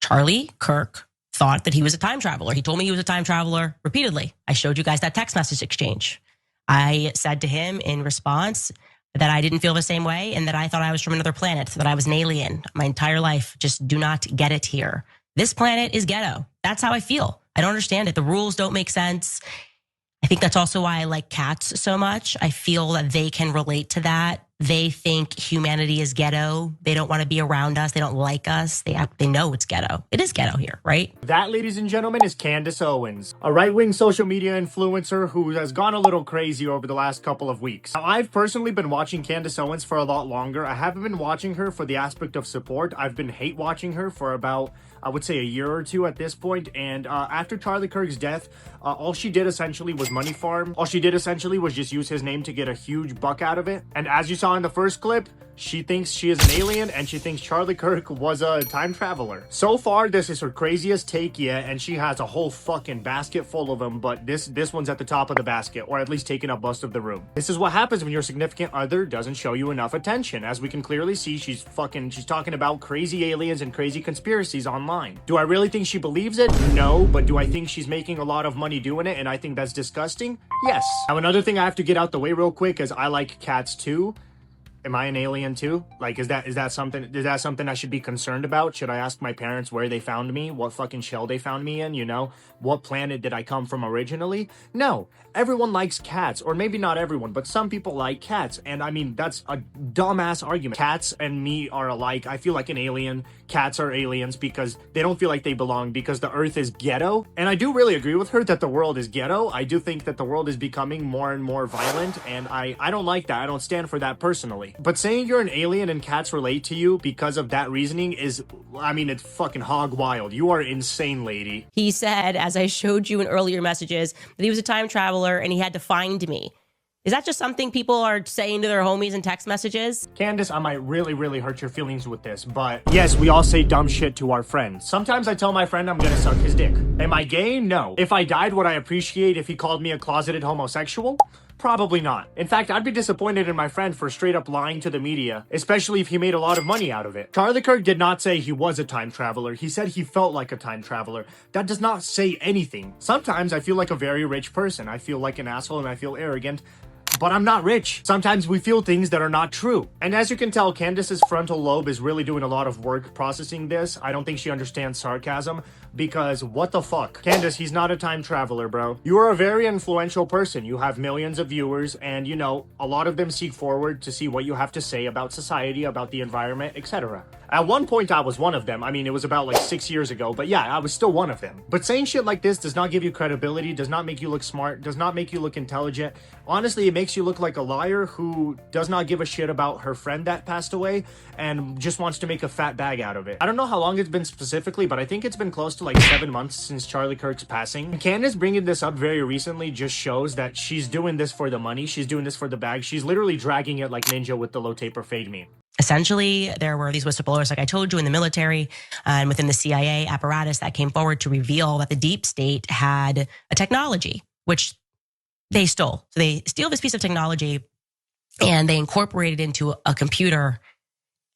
Charlie Kirk thought that he was a time traveler. He told me he was a time traveler repeatedly. I showed you guys that text message exchange. I said to him in response that I didn't feel the same way and that I thought I was from another planet, that I was an alien my entire life. Just do not get it here. This planet is ghetto. That's how I feel. I don't understand it. The rules don't make sense. I think that's also why I like cats so much. I feel that they can relate to that. They think humanity is ghetto. They don't want to be around us. They don't like us. They know it's ghetto. It is ghetto here, right? That, ladies and gentlemen, is Candace Owens, a right-wing social media influencer who has gone a little crazy over the last couple of weeks. Now, I've personally been watching Candace Owens for a lot longer. I haven't been watching her for the aspect of support. I've been hate watching her for about, I would say, a year or two at this point. And after Charlie Kirk's death, all she did essentially was money farm. All she did essentially was just use his name to get a huge buck out of it. And as you saw in the first clip, she thinks she is an alien and she thinks Charlie Kirk was a time traveler. So far, this is her craziest take yet, and she has a whole fucking basket full of them, but this one's at the top of the basket, or at least taking up most of the room. This is what happens when your significant other doesn't show you enough attention. As we can clearly see, she's talking about crazy aliens and crazy conspiracies online. Do I really think she believes it? No, but do I think she's making a lot of money doing it and I think that's disgusting? Yes. Now, another thing I have to get out the way real quick is I like cats too. Am I an alien too? Like, is that something I should be concerned about? Should I ask my parents where they found me? What fucking shell they found me in, you know? What planet did I come from originally? No. Everyone likes cats, or maybe not everyone, but some people like cats. And I mean, that's a dumbass argument. Cats and me are alike. I feel like an alien. Cats are aliens because they don't feel like they belong, because the earth is ghetto. And I do really agree with her that the world is ghetto. I do think that the world is becoming more and more violent, and I don't like that. I don't stand for that personally. But saying you're an alien and cats relate to you because of that reasoning is, I mean, it's fucking hog wild. You are insane, lady. He said, as I showed you in earlier messages, that he was a time traveler and he had to find me. Is that just something people are saying to their homies in text messages? Candace, I might really hurt your feelings with this, but yes, we all say dumb shit to our friends. Sometimes I tell my friend I'm gonna suck his dick. Am I gay? No. If I died, would I appreciate if he called me a closeted homosexual? Probably not. In fact, I'd be disappointed in my friend for straight up lying to the media, especially if he made a lot of money out of it. Charlie Kirk did not say he was a time traveler. He said he felt like a time traveler. That does not say anything. Sometimes I feel like a very rich person. I feel like an asshole and I feel arrogant. But I'm not rich. Sometimes we feel things that are not true. And as you can tell, Candace's frontal lobe is really doing a lot of work processing this. I don't think she understands sarcasm, because what the fuck? Candace, he's not a time traveler, bro. You are a very influential person. You have millions of viewers, and you know, a lot of them seek forward to see what you have to say about society, about the environment, etc. At one point, I was one of them. I mean, it was about like 6 years ago, but yeah, I was still one of them. But saying shit like this does not give you credibility, does not make you look smart, does not make you look intelligent. Honestly, it makes you look like a liar who does not give a shit about her friend that passed away and just wants to make a fat bag out of it. I don't know how long it's been specifically, but I think it's been close to like 7 months since Charlie Kirk's passing. And Candace bringing this up very recently just shows that she's doing this for the money. She's doing this for the bag. She's literally dragging it like Ninja with the low taper fade meme. Essentially, there were these whistleblowers, like I told you, in the military and within the CIA apparatus that came forward to reveal that the deep state had a technology, which they stole. So they steal this piece of technology and they incorporate it into a computer.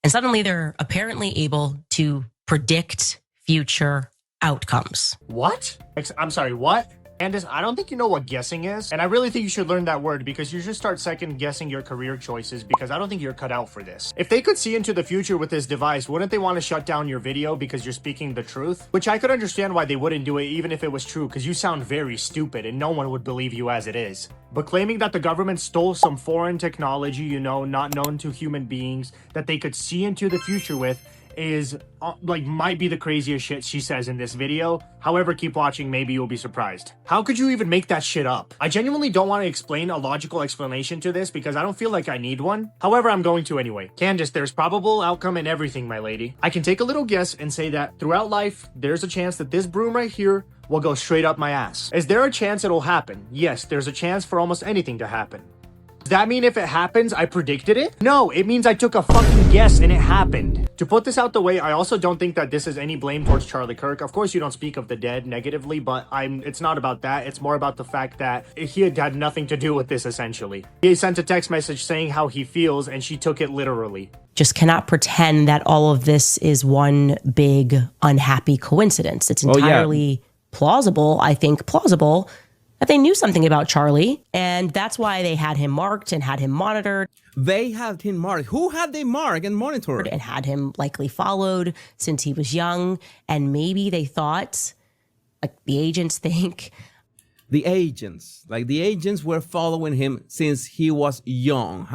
And suddenly they're apparently able to predict future outcomes. What? I'm sorry, what? Candace, I don't think you know what guessing is, and I really think you should learn that word, because you should start second guessing your career choices, because I don't think you're cut out for this. If they could see into the future with this device, wouldn't they want to shut down your video because you're speaking the truth? Which I could understand why they wouldn't do it even if it was true, because you sound very stupid and no one would believe you as it is. But claiming that the government stole some foreign technology, you know, not known to human beings, that they could see into the future with, is like might be the craziest shit she says in this video. However, keep watching, maybe you'll be surprised. How could you even make that shit up? I genuinely don't want to explain a logical explanation to this because I don't feel like I need one. However, I'm going to anyway. Candace, there's probable outcome in everything, my lady. I can take a little guess and say that throughout life, there's a chance that this broom right here will go straight up my ass. Is there a chance it'll happen? Yes, there's a chance for almost anything to happen. Is that mean if it happens, I predicted it? No, it means I took a fucking guess and it happened. To put this out the way, I also don't think that this is any blame towards Charlie Kirk. Of course, you don't speak of the dead negatively, but it's not about that. It's more about the fact that he had nothing to do with this, essentially. He sent a text message saying how he feels, and she took it literally. Just cannot pretend that all of this is one big unhappy coincidence. It's entirely plausible, I think plausible, that they knew something about Charlie, and that's why they had him marked and had him monitored. They had him marked. Who had they marked and monitored? And had him likely followed since he was young, and maybe they thought, like the agents think. The agents were following him since he was young.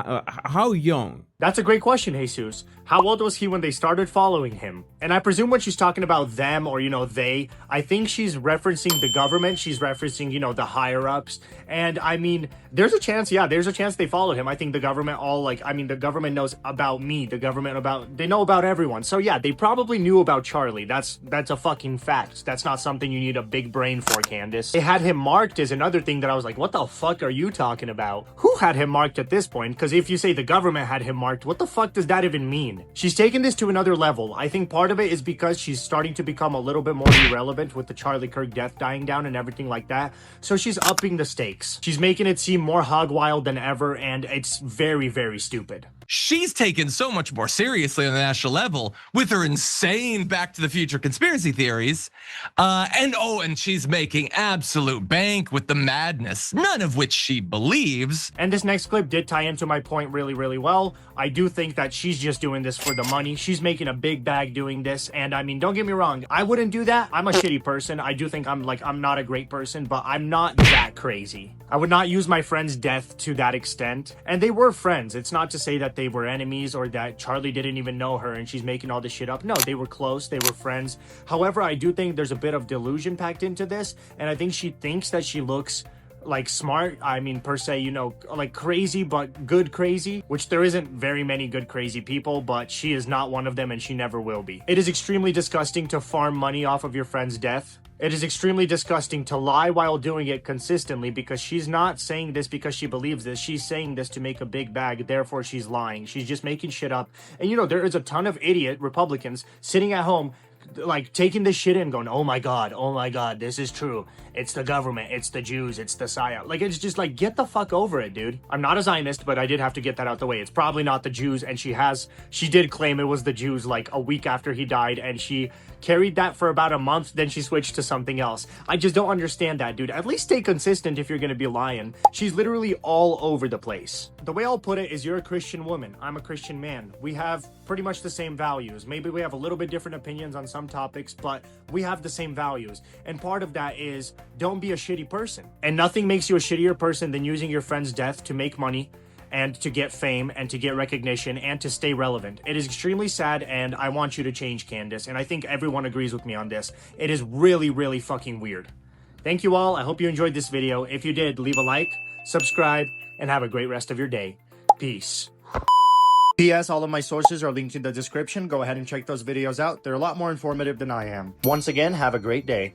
How young? That's a great question, Jesus. How old was he when they started following him? And I presume when she's talking about them or, they, I think she's referencing the government. She's referencing, the higher ups. And I mean, there's a chance they followed him. I think the government the government knows about me. They know about everyone. So yeah, they probably knew about Charlie. That's a fucking fact. That's not something you need a big brain for, Candace. They had him marked is another thing that I was like, what the fuck are you talking about? Who had him marked at this point? Because if you say the government had him marked, what the fuck does that even mean? She's taken this to another level. I think part of it is because she's starting to become a little bit more irrelevant with the Charlie Kirk death dying down and everything like that. So she's upping the stakes. She's making it seem more hog wild than ever, and it's very, very stupid. She's taken so much more seriously on the national level with her insane Back to the Future conspiracy theories. And she's making absolute bank with the madness, none of which she believes. And this next clip did tie into my point really, really well. I do think that she's just doing this for the money. She's making a big bag doing this. And I mean, don't get me wrong. I wouldn't do that. I'm a shitty person. I do think I'm not a great person, but I'm not that crazy. I would not use my friend's death to that extent. And they were friends. It's not to say that they were enemies or that Charlie didn't even know her and she's making all this shit up. No, they were close. They were friends. However, I do think there's a bit of delusion packed into this. And I think she thinks that she looks like smart. I mean, per se, like crazy, but good crazy, which there isn't very many good crazy people, but she is not one of them and she never will be. It is extremely disgusting to farm money off of your friend's death. It is extremely disgusting to lie while doing it consistently, because she's not saying this because she believes this. She's saying this to make a big bag, therefore she's lying. She's just making shit up. And there is a ton of idiot Republicans sitting at home like taking this shit in going, oh my god, this is true. It's the government, it's the Jews, it's the psyop. Like, it's just like, get the fuck over it, dude. I'm not a Zionist, but I did have to get that out the way. It's probably not the Jews, and she did claim it was the Jews like a week after he died, and she carried that for about a month, then she switched to something else. I just don't understand that, dude. At least stay consistent if you're gonna be lying. She's literally all over the place. The way I'll put it is, you're a Christian woman, I'm a Christian man. We have pretty much the same values. Maybe we have a little bit different opinions on some topics, but we have the same values. And part of that is, don't be a shitty person. And nothing makes you a shittier person than using your friend's death to make money and to get fame and to get recognition and to stay relevant. It is extremely sad, and I want you to change, Candace. And I think everyone agrees with me on this. It is really, really fucking weird. Thank you all. I hope you enjoyed this video. If you did, leave a like, subscribe, and have a great rest of your day. Peace. P.S. All of my sources are linked in the description. Go ahead and check those videos out. They're a lot more informative than I am. Once again, have a great day.